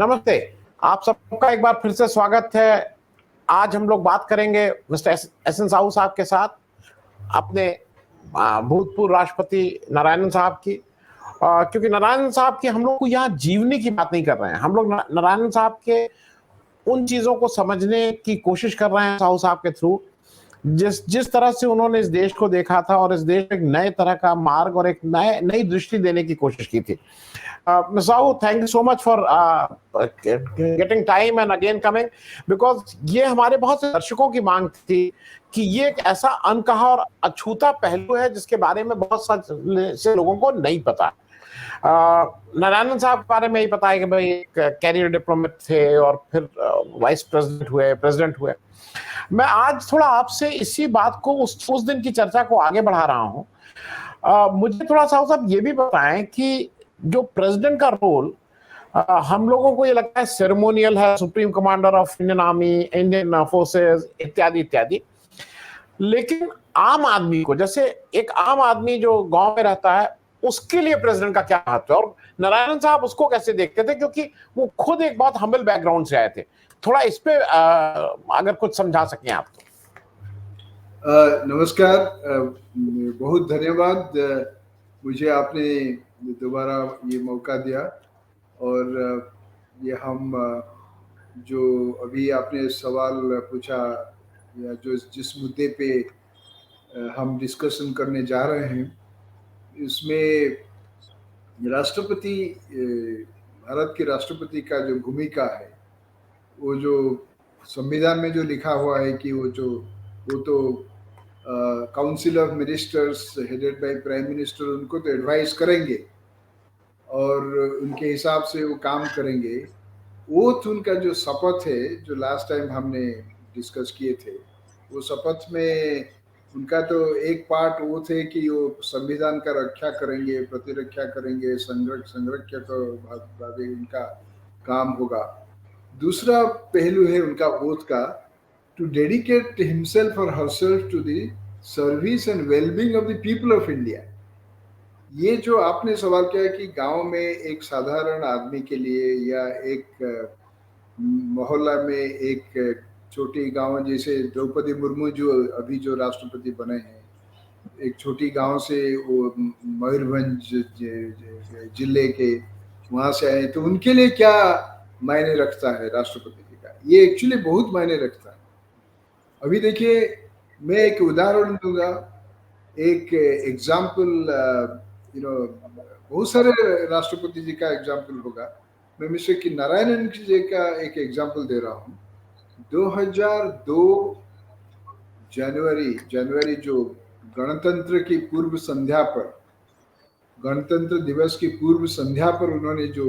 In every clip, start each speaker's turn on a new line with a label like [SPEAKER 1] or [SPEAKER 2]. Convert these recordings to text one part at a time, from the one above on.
[SPEAKER 1] नमस्ते। आप सबका एक बार फिर से स्वागत है। आज हम लोग बात करेंगे मिस्टर एस एन साहू साहब के साथ अपने भूतपूर्व राष्ट्रपति नारायणन साहब की, क्योंकि नारायणन साहब की हम लोग को यहाँ जीवनी की बात नहीं कर रहे हैं। हम लोग नारायणन साहब के उन चीजों को समझने की कोशिश कर रहे हैं साहू साहब के थ्रू, जिस जिस तरह से उन्होंने इस देश को देखा था और इस देश में एक नए तरह का मार्ग और एक नई दृष्टि देने की कोशिश की थी। Sahu, thank you so much for getting time and again coming, because ये हमारे बहुत से दर्शकों की मांग थी कि ये एक ऐसा अनकहा और अछूता पहलू है जिसके बारे में बहुत से लोगों को नहीं पता। नारायणन साहब के बारे में ही पता है कि भाई एक कैरियर डिप्लोमेट थे और फिर वाइस प्रेसिडेंट हुए। मैं आज थोड़ा आपसे इसी बात को उस दिन की चर्चा को आगे बढ़ा रहा हूँ। मुझे थोड़ा साहू साहब ये भी बताएं कि जो प्रेसिडेंट का रोल हम लोगों को ये लगता है सेरेमोनियल है, supreme commander of Indian army, Indian forces इत्यादि इत्यादि, लेकिन आम आदमी को, जैसे एक आम आदमी जो गांव में रहता है, उसके लिए प्रेसिडेंट का क्या महत्व है और नारायणन साहब उसको कैसे देखते थे, क्योंकि वो खुद एक बहुत हम्बल बैकग्राउंड से आए थे। थोड़ा इस पे अगर कुछ समझा सकें आप तो।
[SPEAKER 2] नमस्कार, बहुत धन्यवाद। मुझे आपने दोबारा ये मौका दिया और ये हम जो अभी आपने सवाल पूछा या जो जिस मुद्दे पे हम डिस्कशन करने जा रहे हैं, इसमें राष्ट्रपति, भारत के राष्ट्रपति का जो भूमिका है, वो जो संविधान में जो लिखा हुआ है कि वो तो council of ministers headed by prime minister उनको तो एडवाइस करेंगे और उनके हिसाब से वो काम करेंगे। ओथ उनका जो शपथ है, जो लास्ट टाइम हमने डिस्कस किए थे, वो शपथ में उनका तो एक पार्ट वो थे कि वो संविधान का रक्षा करेंगे, प्रतिरक्षा करेंगे, संरक्षण का उनका काम होगा। दूसरा पहलू है उनका ओथ का, to dedicate himself or herself to the service and well-being of the people of India। ये जो आपने सवाल किया कि गांव में एक साधारण आदमी के लिए या एक मोहल्ला में एक छोटी गांव, जैसे द्रौपदी मुर्मू जो अभी जो राष्ट्रपति बने हैं, एक छोटी गांव से वो मयूरभंज जिले के वहां से आए, तो उनके लिए क्या मायने रखता है राष्ट्रपति का? ये एक्चुअली बहुत मायने रखता है। अभी देखिए, मैं एक उदाहरण दूंगा, एक एग्जाम्पल, बहुत सारे राष्ट्रपति जी का एग्जाम्पल होगा। मैं मिस्टर की नारायणन जी का एक एग्जाम्पल दे रहा हूँ। 2002 जनवरी जो गणतंत्र की पूर्व संध्या पर, गणतंत्र दिवस की पूर्व संध्या पर उन्होंने जो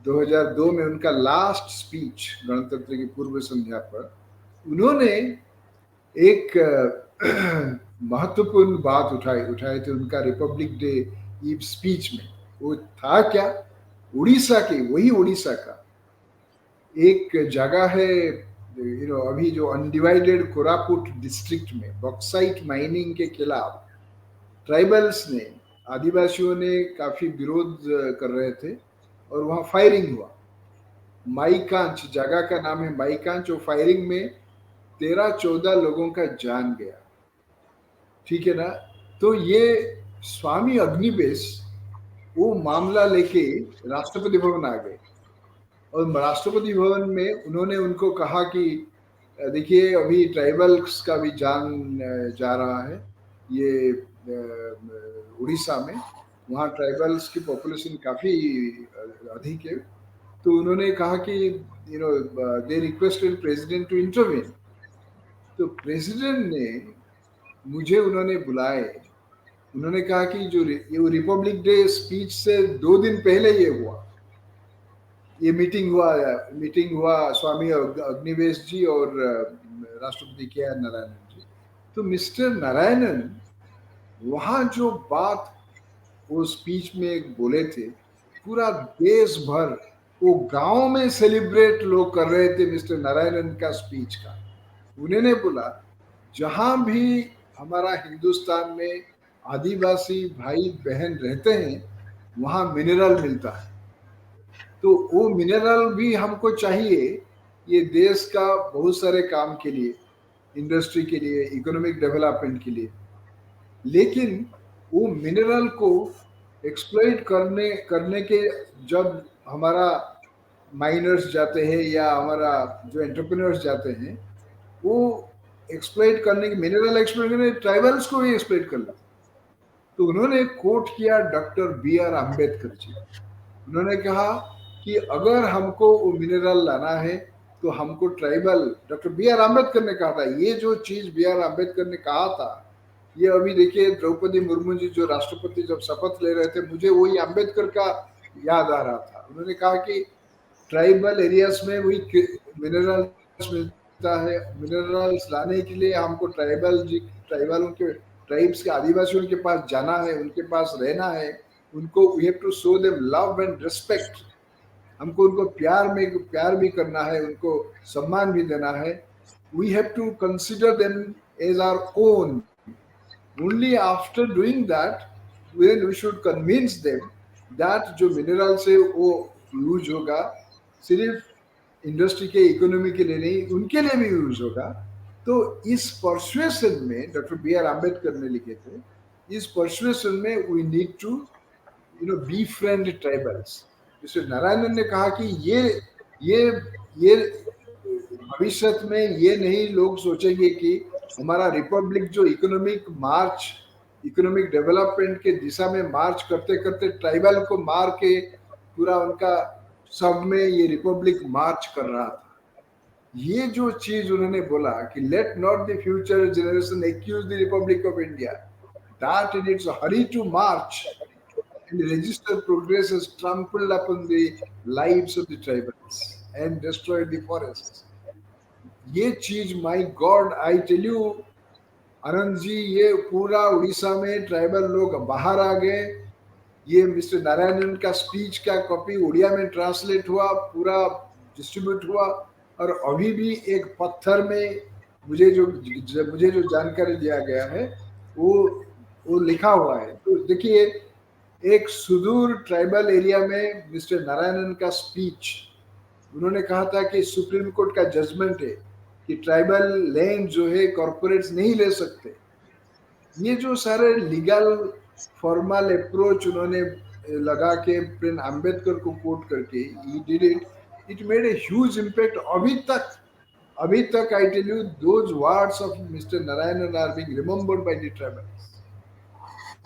[SPEAKER 2] 2002 में उनका लास्ट स्पीच, गणतंत्र की पूर्व संध्या पर उन्होंने एक महत्वपूर्ण बात उठाए थे उनका रिपब्लिक डे ईव स्पीच में। वो था क्या? वही उड़ीसा का एक जगह है, अभी जो अनडिवाइडेड कोरापुट डिस्ट्रिक्ट में बॉक्साइट माइनिंग के खिलाफ ट्राइबल्स ने, आदिवासियों ने काफी विरोध कर रहे थे और वहाँ फायरिंग हुआ। माईकांच जगह का नाम है, माईकांच। और फायरिंग में 13-14 लोगों का जान गया, ठीक है ना। तो ये स्वामी अग्निवेश वो मामला लेके राष्ट्रपति भवन आ गए और राष्ट्रपति भवन में उन्होंने उनको कहा कि देखिए, अभी ट्राइबल्स का भी जान जा रहा है ये उड़ीसा में, वहाँ ट्राइबल्स की पॉपुलेशन काफी अधिक है। तो उन्होंने कहा कि they requested president to intervene. तो प्रेसिडेंट ने मुझे उन्होंने बुलाए, उन्होंने कहा कि जो ये रिपब्लिक डे स्पीच से 2 दिन पहले ये मीटिंग हुआ स्वामी अग्निवेश जी और राष्ट्रपति के आर नारायणन जी। तो मिस्टर नारायणन वहाँ जो बात वो स्पीच में बोले थे, पूरा देश भर, वो गांव में सेलिब्रेट लोग कर रहे थे मिस्टर नारायणन का स्पीच का। उन्होंने बोला, जहां भी हमारा हिंदुस्तान में आदिवासी भाई बहन रहते हैं, वहां मिनरल मिलता है, तो वो मिनरल भी हमको चाहिए ये देश का बहुत सारे काम के लिए, इंडस्ट्री के लिए, इकोनॉमिक डेवलपमेंट के लिए। लेकिन वो मिनरल को एक्सप्लॉइट करने करने के जब हमारा माइनर्स जाते हैं या हमारा जो एंटरप्रेन्योर्स जाते हैं, वो एक्सप्लॉइट करने की, मिनरल एक्सप्लॉइट करने ट्राइबल्स को भी एक्सप्लॉइट कर लेते। तो उन्होंने कोट किया doctor B R Ambedkar ji. उन्होंने कहा कि अगर हमको वो मिनरल लाना है तो हमको tribal, doctor B R Ambedkar ने कहा था, ये जो चीज बी आर अम्बेडकर ने कहा था, ये अभी देखिए द्रौपदी मुर्मू जी जो राष्ट्रपति जब शपथ ले रहे थे, मुझे वही अम्बेडकर का याद आ रहा था। उन्होंने कहा कि ट्राइबल एरियाज में वही मिनरल्स मिलता है, मिनरल्स लाने के लिए हमको ट्राइबलों के, ट्राइब्स के, आदिवासियों के पास जाना है, उनके पास रहना है, उनको we have to show them love and respect, हमको उनको प्यार भी करना है, उनको सम्मान भी देना है। We have to consider them as our own. Only after doing that when we should convince them that जो मिनरल से वो यूज होगा सिर्फ इंडस्ट्री के, इकोनॉमी के लिए नहीं, उनके लिए भी यूज होगा। तो इस परसुएशन में डॉक्टर बी आर अम्बेडकर ने लिखे थे, इस परसुएशन में we need to be friend tribals. जैसे नारायणन ने कहा कि ये भविष्य में ये नहीं लोग सोचेंगे कि हमारा रिपब्लिक जो इकोनॉमिक डेवलपमेंट के दिशा में मार्च करते करते ट्राइबल को मार के पूरा उनका सब में ये रिपब्लिक मार्च कर रहा था। ये जो चीज उन्होंने बोला कि let not the future generation accuse the republic of India that in its hurry to march and register progress has trampled upon the lives of the tribals and destroyed the forests. ये चीज, my god, I tell you Anand ji, ये पूरा उड़ीसा में tribal लोग बाहर आ गए। ये mister Narayanan का स्पीच का कॉपी उड़िया में ट्रांसलेट हुआ, पूरा डिस्ट्रीब्यूट हुआ, और अभी भी एक पत्थर में मुझे जो जानकारी दिया गया है वो लिखा हुआ है। तो देखिए, एक सुदूर ट्राइबल एरिया में मिस्टर नारायणन का स्पीच, उन्होंने कहा था कि सुप्रीम कोर्ट का जजमेंट है कि ट्राइबल लैंड जो है कॉर्पोरेट्स नहीं ले सकते। ये जो सारे लीगल फॉर्मल अप्रोच उन्होंने लगा के अम्बेडकर को कोट करके he did it, it made a huge impact. अभी तक आई tell you those words of mister Narayanan are being remembered by the tribals.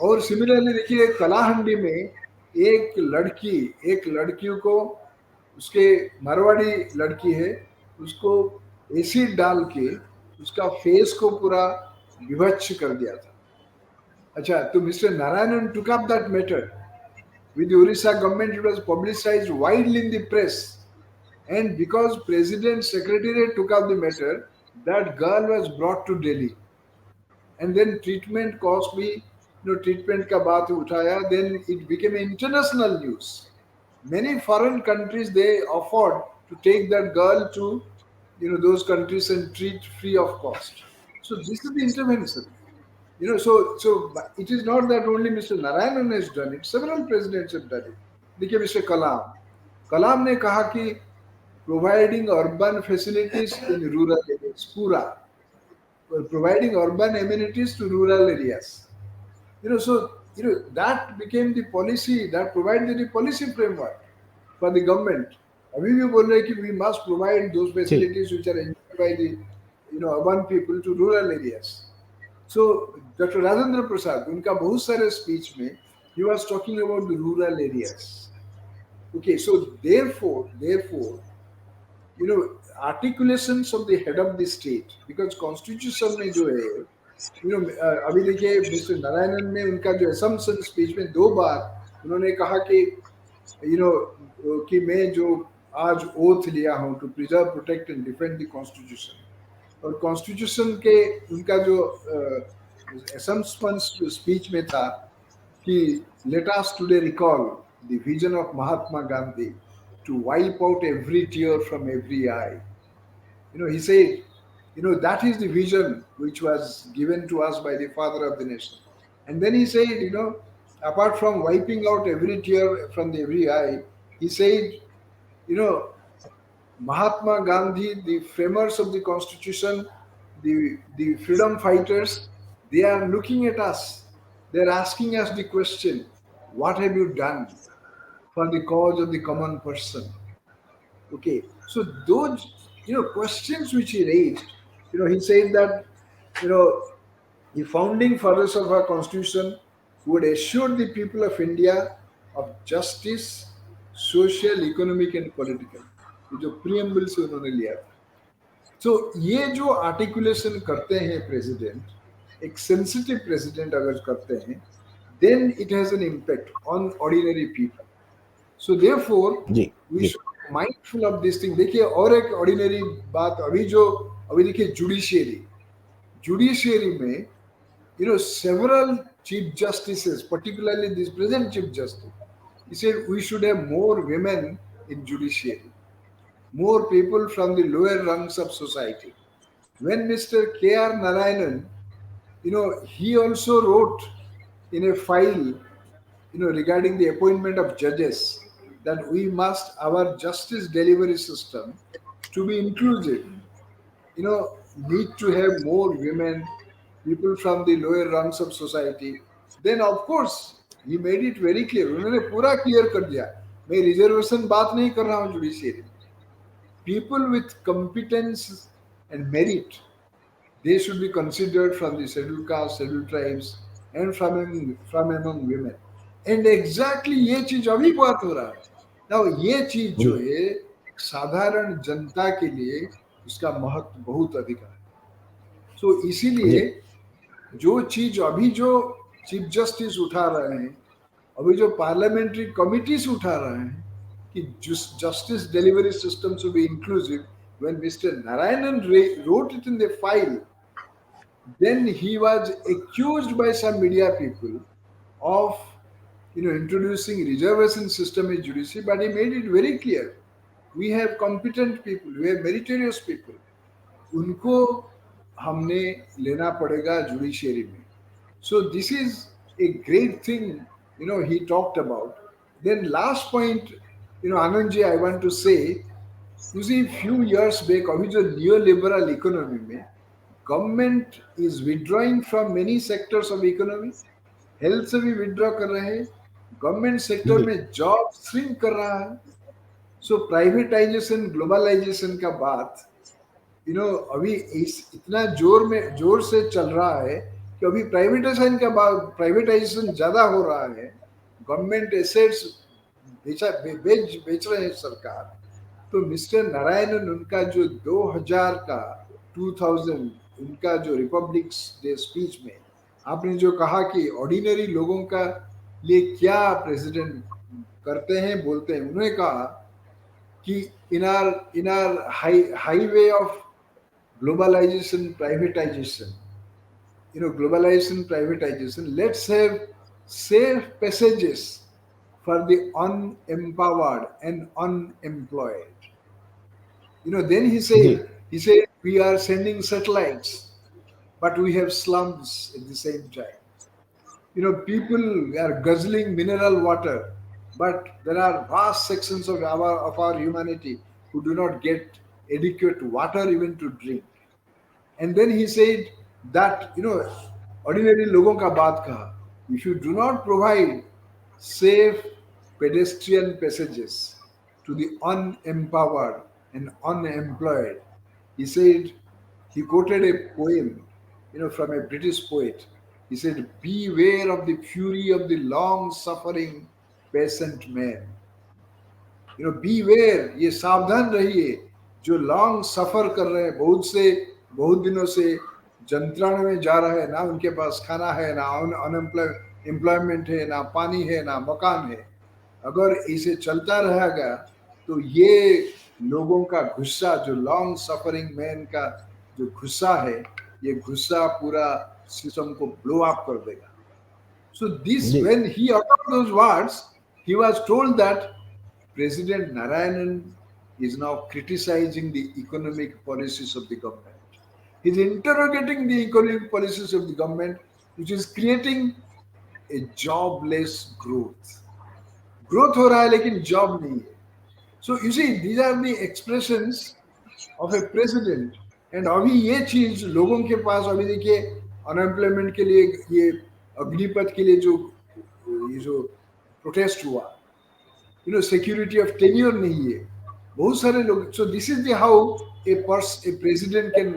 [SPEAKER 2] और सिमिलरली देखिए, कलाहंडी में एक लड़की को, उसके मारवाड़ी लड़की है, उसको एसिड डाल के उसका फेस को पूरा विभत्स कर दिया था। अच्छा, तो mister Narayanan took up that matter with the Orissa government. It was publicized widely in the press, and because President Secretariat took up the matter, that girl was brought to Delhi, and then treatment cost me, treatment का बात उठाया, then it became international news. Many foreign countries, they offered to take that girl to those countries and treat free of cost. So this is the intervention. So it is not that only Mr. Narayanan has done it, several presidents have done it. देखिए, mister कलाम ने कहा कि providing urban facilities in rural areas, पूरा providing urban amenities to rural areas. That became the policy, that provided the policy framework for the government. अभी भी बोल रहे हैं कि we must provide those facilities which are enjoyed by the urban people to rural areas. So Dr. Rajendra Prasad, उनका बहुत सारे speech में he was talking about the rural areas. Okay, so therefore articulations of the head of the state, because constitution में जो है, अभी देखिए mister Narayanan ने उनका जो असम्पशन स्पीच में 2 बार उन्होंने कहा कि कि मैं जो आज ओथ लिया हूं to preserve, protect and defend the constitution, और कॉन्स्टिट्यूशन के उनका जो असम्पशन स्पीच में था कि let us today recall the vision of Mahatma Gandhi to wipe out every tear from every eye. he said, that is the vision which was given to us by the father of the nation. And then he said, apart from wiping out every tear from every eye, he said You know, Mahatma Gandhi, the framers of the constitution, the freedom fighters, they are looking at us. They're asking us the question, what have you done for the cause of the common person? Okay, so those questions which he raised, he said that you know the founding fathers of our constitution would assure the people of India of justice, social, economic and political. ये जो preamble से उन्होंने लिया था. So ये जो articulation करते हैं प्रेसिडेंट, एक सेंसिटिव प्रेसिडेंट अगर करते हैं, then it has an impact on ordinary people. So therefore
[SPEAKER 1] ji
[SPEAKER 2] we
[SPEAKER 1] ji
[SPEAKER 2] should be mindful of this thing. देखिए और एक ऑर्डिनरी बात, अभी देखिए जुडिशियरी में several chief justices, particularly this present chief justice, he said we should have more women in judiciary, more people from the lower rungs of society. When Mr. K.R. Narayanan, he also wrote in a file, regarding the appointment of judges, that we must, our justice delivery system to be inclusive, need to have more women, people from the lower rungs of society. Then of course he made it very clear. उन्होंने पूरा clear कर दिया, मैं reservation बात नहीं कर रहा हूँ judiciary. People with competence and merit, they should be considered from the scheduled caste, scheduled tribes, and from among women. And exactly ये चीज अभी बात हो रहा है. Now ये चीज जो
[SPEAKER 1] जी
[SPEAKER 2] है एक साधारण जनता के लिए उसका महत्व बहुत अधिक है. So इसीलिए
[SPEAKER 1] जी
[SPEAKER 2] जो चीज अभी जो चीफ जस्टिस उठा रहे हैं, अभी जो पार्लियामेंट्री कमिटीज उठा रहे हैं कि justice delivery system should be inclusive, when Mr. Narayanan wrote it in the file, then he was accused by some media people of introducing reservation system in judiciary, but he made it very clear, we have competent people, we have meritorious people, उनको हमने लेना पड़ेगा judiciary में. So this is a great thing, he talked about. Then last point, Anandji, I want to say, you see, few years back, अभी जो neoliberal economy में, government is withdrawing from many sectors of economy. Health से भी withdraw कर रहे हैं, government sector
[SPEAKER 1] जी
[SPEAKER 2] में job shrink कर रहा है. सो प्राइवेटाइजेशन, ग्लोबलाइजेशन का बात अभी इतना जोर से चल रहा है कि अभी प्राइवेटाइजेशन ज्यादा हो रहा है. गवर्नमेंट एसेट्स बेच रहे हैं सरकार. तो मिस्टर नारायणन उनका जो 2000 का 2000 उनका जो रिपब्लिक डे स्पीच में आपने जो कहा कि ऑर्डिनरी लोगों का लिए क्या प्रेसिडेंट करते हैं, बोलते हैं, उन्होंने कहा कि इन are highway of globalization, privatization, let's have safe passages for the unempowered and unemployed. Then he
[SPEAKER 1] ji
[SPEAKER 2] said we are sending satellites, but we have slums at the same time. People are guzzling mineral water, but there are vast sections of our humanity who do not get adequate water even to drink. And then he said that ordinary लोगों का बात कहा, if you do not provide safe pedestrian passages to the unempowered and unemployed, he said, he quoted a poem from a British poet. He said, beware of the fury of the long suffering patient man. beware, ये सावधान रहिए जो long सफर कर रहे हैं, बहुत दिनों से जंत्रणा में जा रहे हैं, ना उनके पास खाना है, ना एम्प्लॉयमेंट है, ना पानी है, ना मकान है. अगर इसे चलता रहेगा तो ये लोगों का गुस्सा, जो लॉन्ग सफरिंग मैन का जो गुस्सा है, ये गुस्सा पूरा सिस्टम को ब्लो अप कर देगा. So this,
[SPEAKER 1] ji
[SPEAKER 2] when he uttered those words, he was told that President Narayanan is now criticizing the economic policies of the government. He's interrogating the economic policies of the government, which is creating a jobless growth. Growth हो रहा है लेकिन job नहीं है. So you see, these are the expressions of a president. And अभी ये चीज लोगों के पास, अभी देखिए अनएम्प्लॉयमेंट के लिए, ये अग्निपथ के लिए जो प्रोटेस्ट हुआ, सिक्योरिटी ऑफ टेन्योर नहीं है, बहुत सारे लोग. So this is the how a president can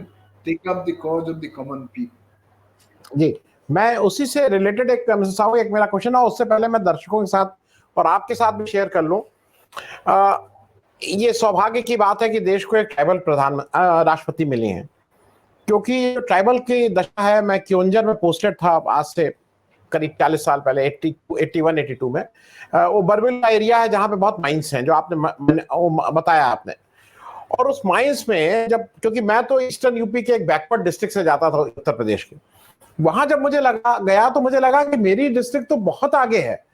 [SPEAKER 2] take up the cause of the common people.
[SPEAKER 1] जी, मैं उसी से रिलेटेड एक साहब एक मेरा क्वेश्चन है, उससे पहले मैं दर्शकों के साथ और आपके साथ भी शेयर कर लूं. ये सौभाग्य की बात है कि देश को एक ट्राइबल राष्ट्रपति मिली हैं, क्योंकि ट्राइबल की दशा है. मैं क्योंझर में पोस्टेड था आज से करीब 40 साल पहले, 81-82 में. वो बरबिल एरिया है जहां पे बहुत माइंस हैं, जो आपने बताया आपने. और उस माइंस में जब, क्योंकि मैं तो ईस्टर्न यूपी के एक बैकवर्ड डिस्ट्रिक्ट से जाता था, उत्तर प्रदेश के, वहां जब मुझे लगा कि मेरी डिस्ट्रिक्ट तो बहुत आगे है.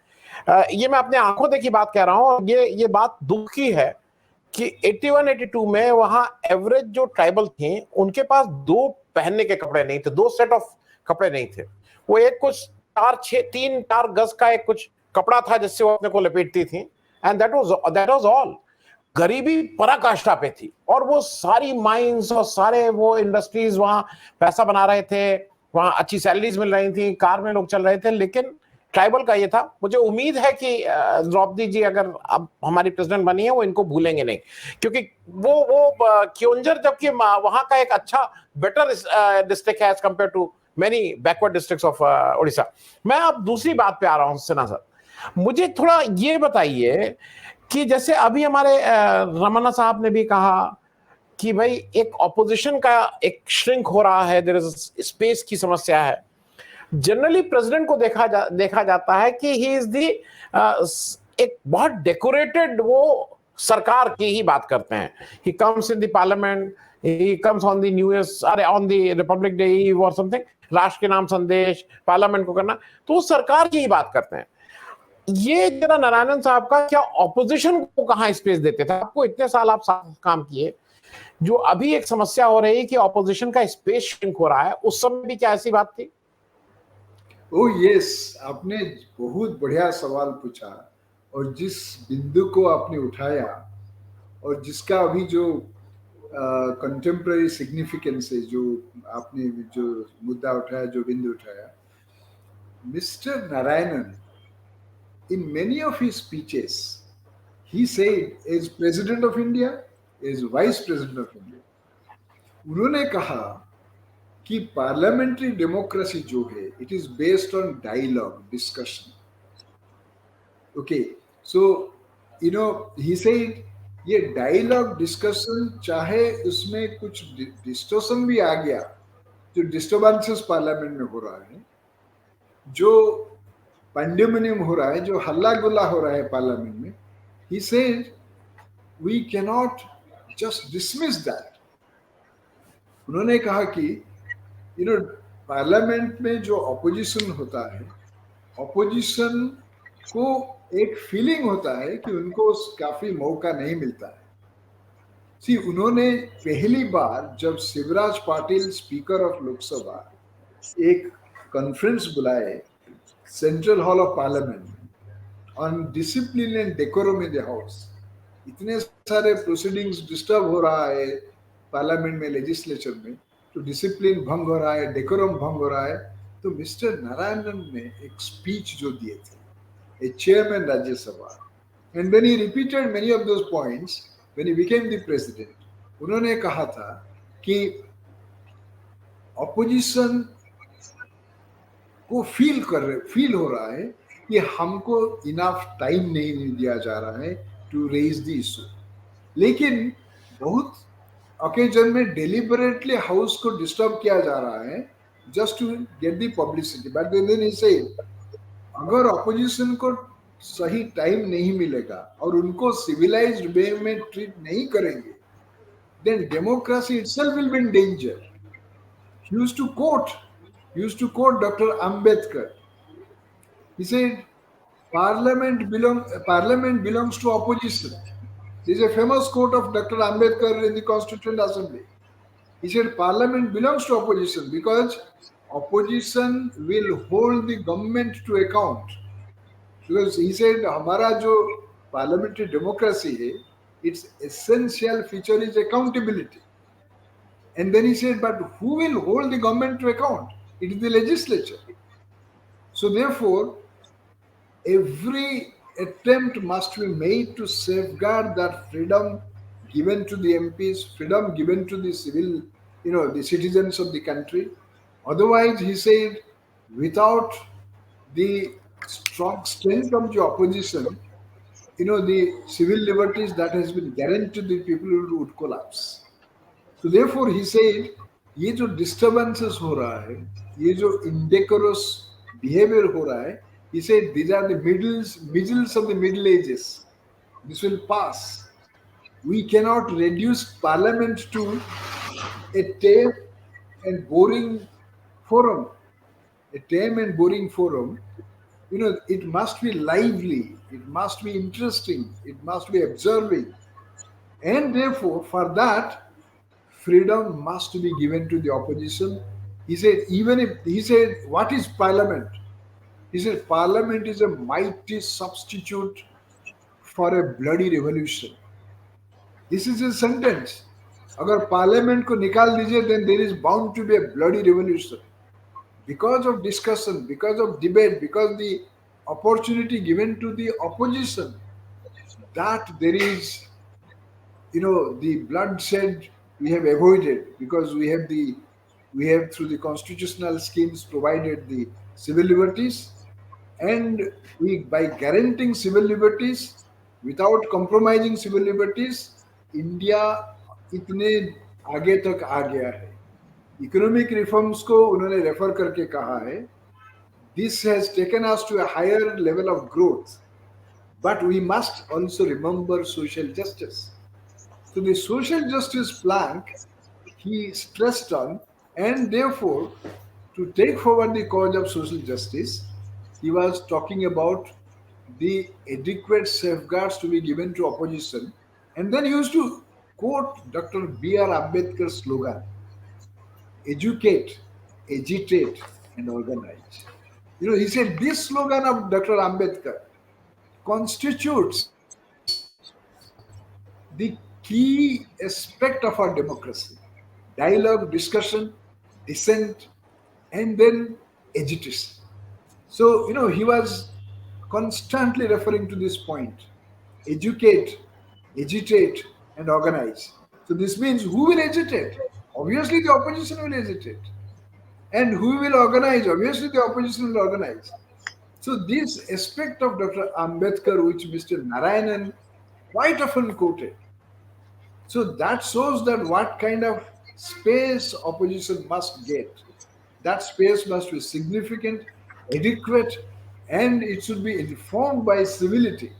[SPEAKER 1] ये मैं अपने आंखों देखी बात कह रहा हूं, और ये बात दुख की है कि 81-82 में वहां एवरेज जो ट्राइबल थे उनके पास 2 पहनने के कपड़े नहीं थे, 2 सेट ऑफ कपड़े नहीं थे. वो एक कुछ 3-4 गज का एक कुछ कपड़ा था जिससे वो अपने को लपेटती थी, एंड दैट वाज ऑल. गरीबी पराकाष्ठा पे थी, और वो सारी माइंस और सारे वो इंडस्ट्रीज वहां पैसा बना रहे थे, वहां अच्छी सैलरीज मिल रही थी, कार में लोग चल रहे थे. लेकिन ट्राइबल का ये था. मुझे उम्मीद है कि द्रौपदी जी अगर अब हमारी प्रेसिडेंट बनी है, वो इनको भूलेंगे नहीं, क्योंकि वो क्योंझर जबकि वहां का एक अच्छा बेटर डिस्ट्रिक्ट है as compare to many backward districts of Orissa. मैं अब दूसरी बात पे आ रहा हूं सिन्हा सर. मुझे थोड़ा ये बताइए कि जैसे अभी हमारे रमन्ना साहब ने भी कहा कि भाई एक ऑपोजिशन का एक श्रिंक हो रहा है, देयर इज स्पेस की समस्या है. जनरली प्रेसिडेंट को देखा जाता है कि ही इज दी एक बहुत डेकोरेटेड, वो सरकार की ही बात करते हैं. He comes in the parliament, he comes on the new year, अरे on the republic day eve और समथिंग, राष्ट्र के नाम संदेश पार्लियामेंट को करना, तो वो सरकार की ही बात करते हैं. ये जरा नारायणन साहब का क्या ऑपोजिशन को कहां स्पेस देते थे? आपको इतने साल आप साथ काम किए, जो अभी एक समस्या हो रही है कि ऑपोजिशन का स्पेस श्रिंक हो रहा है, उस समय भी क्या ऐसी बात थी?
[SPEAKER 2] ओह यस, आपने बहुत बढ़िया सवाल पूछा, और जिस बिंदु को आपने उठाया और जिसका अभी जो कंटेम्प्रेरी सिग्निफिकेंस है, जो आपने जो मुद्दा उठाया, जो बिंदु उठाया, mister Narayanan in many of his speeches he said as president of India, as vice president of India, उन्होंने कहा कि पार्लियामेंट्री डेमोक्रेसी जो है, it is based on dialogue, discussion. Okay, so he said ये डायलॉग डिस्कशन, चाहे उसमें कुछ distortion भी आ गया, जो डिस्टर्बेंसेस पार्लियामेंट में हो रहा है, जो पैंडेमिनियम हो रहा है, जो हल्ला गुल्ला हो रहा है पार्लियामेंट में, he said we cannot just dismiss that. उन्होंने कहा कि पार्लियामेंट में जो ऑपोजिशन होता है, ऑपोजिशन को एक फीलिंग होता है कि उनको काफी मौका नहीं मिलता है. सी, उन्होंने पहली बार जब शिवराज पाटिल स्पीकर ऑफ लोकसभा एक कॉन्फ्रेंस बुलाए central hall of parliament on discipline and decorum in the house, इतने सारे प्रोसीडिंग्स डिस्टर्ब हो रहा है पार्लियामेंट में, लेजिस्लेचर में, तो डिसिप्लिन भंग हो रहा है, डेकोरम भंग हो रहा है, तो मिस्टर नारायणन ने एक स्पीच जो दिए थे, a chairman Rajya Sabha, and when he repeated many of those points when he became the president, उन्होंने कहा था कि ऑपोजिशन को फील हो रहा है कि हमको इनफ टाइम नहीं दिया जा रहा है टू रेज द इशू. लेकिन बहुत ओकेजन में डेलिबरेटली हाउस को डिस्टर्ब किया जा रहा है just to get the publicity. But then he said, अगर ऑपोजिशन को सही टाइम नहीं मिलेगा और उनको सिविलाइज्ड वे में ट्रीट नहीं करेंगे, then democracy itself will be in danger. He used to quote Dr. Ambedkar. He said, Parliament belongs to opposition. There is a famous quote of Dr. Ambedkar in the Constituent Assembly. He said, Parliament belongs to opposition because opposition will hold the government to account. Because he said, हमारा जो parliamentary democracy है, its essential feature is accountability. And then he said, but who will hold the government to account? It is the legislature. So therefore, every attempt must be made to safeguard that freedom given to the MPs, freedom given to the civil, the citizens of the country. Otherwise, he said, without the strong strength of the opposition, the civil liberties that has been guaranteed to the people would collapse. So therefore, he said, ये जो disturbances हो रहा है, ये जो indecorous behavior हो रहा है, he said these are the middles of the Middle Ages. This will pass. We cannot reduce Parliament to a tame and boring forum. A tame and boring forum. It must be lively. It must be interesting. It must be observing. And therefore, for that, freedom must be given to the opposition. He said, what is Parliament? He said, Parliament is a mighty substitute for a bloody revolution. This is his sentence. अगर Parliament को निकाल दीजिए, then there is bound to be a bloody revolution. Because of discussion, because of debate, because the opportunity given to the opposition, that there is, the bloodshed we have avoided, because we have through the constitutional schemes provided the civil liberties, and by guaranteeing civil liberties without compromising civil liberties, India इतने आगे तक आ गया है. Economic reforms को उन्होंने refer करके कहा है, this has taken us to a higher level of growth, but we must also remember social justice. So the social justice plank he stressed on, and therefore to take forward the cause of social justice, he was talking about the adequate safeguards to be given to opposition, and then he used to quote Dr. B.R. Ambedkar's slogan, educate, agitate, and organize. He said this slogan of Dr. Ambedkar constitutes the key aspect of our democracy: dialogue, discussion, dissent, and then agitation. So, he was constantly referring to this point: educate, agitate, and organize. So this means who will agitate? Obviously, the opposition will agitate. And who will organize? Obviously, the opposition will organize. So this aspect of Dr. Ambedkar, which Mr. Narayanan quite often quoted, so that shows that what kind of space opposition must get. That space must be significant, adequate, and it should be informed by civility.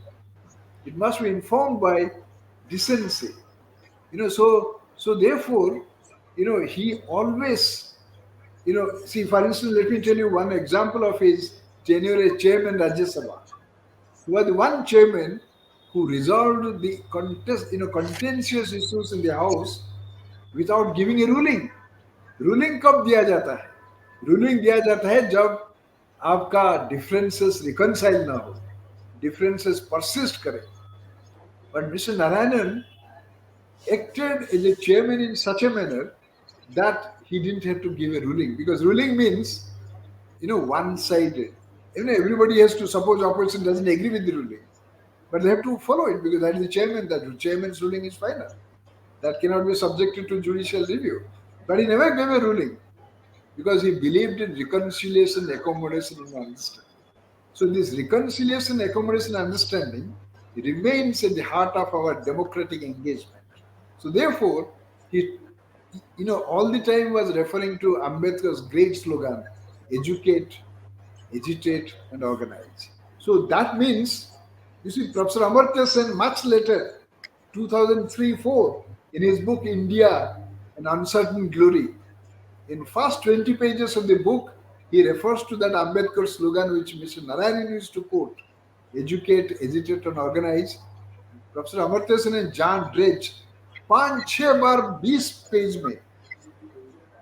[SPEAKER 2] It must be informed by decency. So therefore, he always, see, for instance, let me tell you one example of his tenure as chairman Rajya Sabha. He was the one chairman who resolved the contentious issues in the house without giving a ruling. Ruling कब दिया जाता है? Ruling दिया जाता है जब आपका differences reconcile ना हो, डिफरेंसेस परसिस्ट करें. But Mr. Narayanan acted as a chairman in such a manner that he didn't have to give a ruling, because ruling means, one-sided. Everybody has to, suppose opposition doesn't agree with the ruling, but they have to follow it because that is the chairman. That the chairman's ruling is final. That cannot be subjected to judicial review. But he never gave a ruling because he believed in reconciliation, accommodation, and understanding. So this reconciliation, accommodation, and understanding remains at the heart of our democratic engagement. So therefore, he, all the time was referring to Ambedkar's great slogan: educate, agitate, and organize. So that means, you see, Professor Amartya Sen much later, 2003-4, in his book India, An Uncertain Glory, in first 20 pages of the book, he refers to that Ambedkar slogan which Mr. Narayanan used to quote: educate, agitate, and organize. Professor Amartya Sen and John Dredge 5-6 bar 20 page में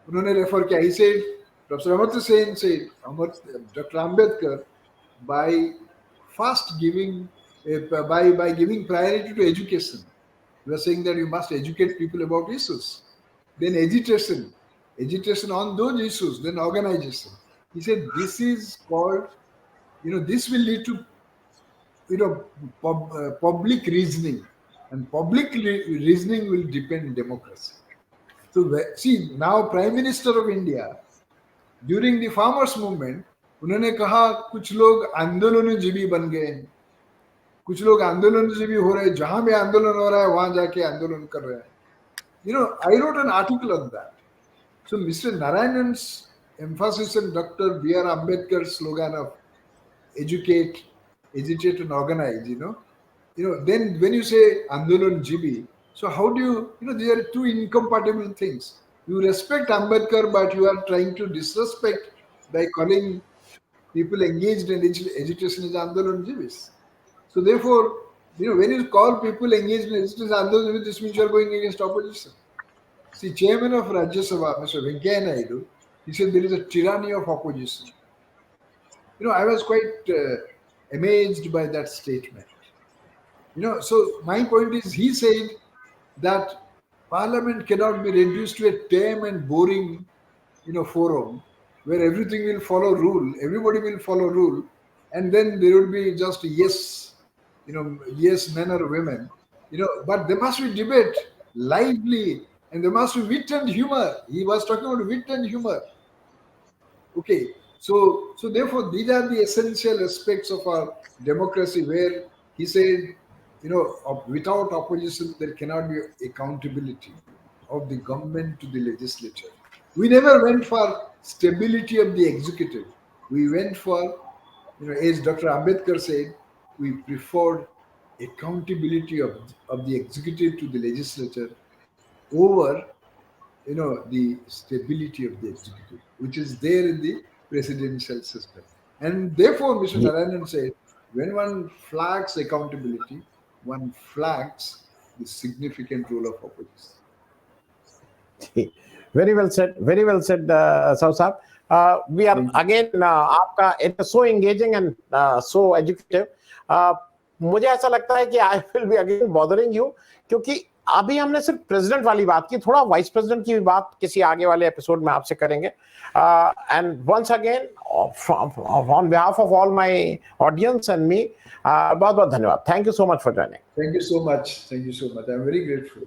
[SPEAKER 2] उन्होंने refer किया. He said, Professor Amartya Sen said, Dr. Ambedkar, by giving priority to education, You are saying that you must educate people about issues. Then agitation on those issues, then organization. He said this is called, this will lead to, public reasoning, and public reasoning will depend democracy. So see, now Prime Minister of India, during the farmers movement, उन्होंने कहा कुछ लोग आंदोलनजीवी बन गए, कुछ लोग आंदोलनजीवी हो रहे, जहां भी आंदोलन हो रहा है वहां जाके आंदोलन कर रहे हैं. I wrote an article on that. So Mr. Narayanan's emphasis on Dr. B.R. Ambedkar's slogan of educate, agitate and organize, then when you say Andolan-jibi, so how do you, these are two incompatible things. You respect Ambedkar, but you are trying to disrespect by calling people engaged in agitation as Andolan-jibis. So therefore, when you call people engaged in agitation as Andolan-jibis, this means you are going against opposition. See, Chairman of Rajya Sabha, Mr. Venkaiah Naidu, he said there is a tyranny of opposition. I was quite amazed by that statement. So my point is, he said that Parliament cannot be reduced to a tame and boring, forum where everything will follow rule, everybody will follow rule, and then there will be just yes, yes men or women, but there must be debate, lively, and there must be wit and humor. He was talking about wit and humor. Okay, so therefore these are the essential aspects of our democracy, where he said, without opposition there cannot be accountability of the government to the legislature. We never went for stability of the executive. We went for, as Dr. Ambedkar said, we preferred accountability of the executive to the legislature over, the stability of the executive, which is there in the presidential system. And therefore, Mr. Narayanan said, when one flags accountability, one flags the significant role of opposition.
[SPEAKER 1] Very well said, Sahu Saab. We are again, आपका it is so engaging and so educative. मुझे ऐसा लगता है कि I will be again bothering you, क्योंकि अभी हमने सिर्फ प्रेसिडेंट वाली बात की, थोड़ा वाइस प्रेसिडेंट की भी बात किसी आगे वाले एपिसोड में आपसे करेंगे. And once again on behalf of all my audience and me, बहुत बहुत धन्यवाद. Thank you so much for joining.
[SPEAKER 2] Thank you so much. I am very grateful.